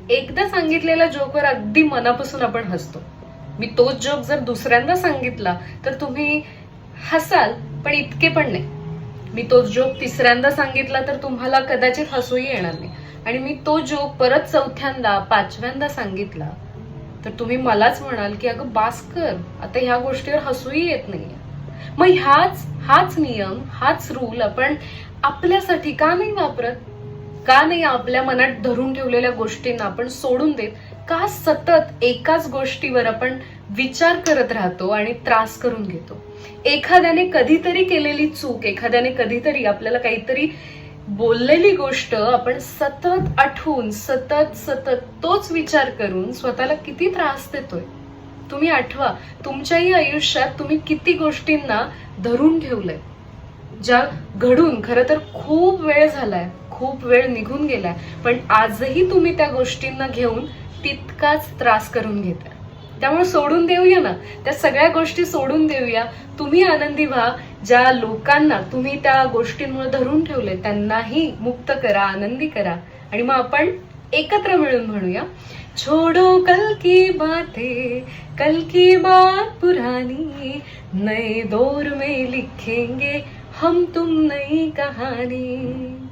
एकदा सांगितलेल्या जोकवर अगदी मनापासून आपण हसतो. मी तोच जोक जर दुसऱ्यांदा सांगितला तर तुम्ही हसाल, पण इतके पण नाही. मी तोच जोक तिसऱ्यांदा सांगितला तर तुम्हाला कदाचित हसूही येणार नाही. आणि मी तो जोक परत चौथ्यांदा, पाचव्यांदा सांगितला तर तुम्ही मलाच म्हणाल की अगं बास कर, आता ह्या गोष्टीवर हसूही येत नाहीये. मग हाच नियम, हाच रूल आपण आपल्यासाठी का नाही वापरत? का नाही आपल्या मनात धरून ठेवलेल्या गोष्टींना आपण सोडून देत? का सतत एकाच गोष्टीवर आपण विचार करत राहतो आणि त्रास करून घेतो? एखाद्याने कधीतरी केलेली चूक, एखाद्याने कधीतरी आपल्याला काहीतरी बोललेली गोष्ट आपण सतत आठवून सतत तोच विचार करून स्वतःला किती त्रास देतोय? तुम्ही आठवा, तुमच्याही आयुष्यात तुम्ही किती गोष्टींना धरून ठेवलंय, ज्या घडून खरं तर खूप वेळ झालाय, खूप वेळ निघून गेलाय, पण आजही तुम्ही त्या गोष्टींना घेऊन तितकाच त्रास करून घेताय. त्यामुळे सोडून देऊया ना, त्या सगळ्या गोष्टी सोडून देऊया. तुम्ही आनंदी व्हा. ज्या लोकांना तुम्ही त्या गोष्टींमुळे धरून ठेवले त्यांनाही मुक्त करा, आनंदी करा. आणि मग आपण एकत्र मिळून म्हणूया, छोड़ो कल की बातें, कल की बात पुरानी, नए दौर में लिखेंगे हम तुम नई कहानी.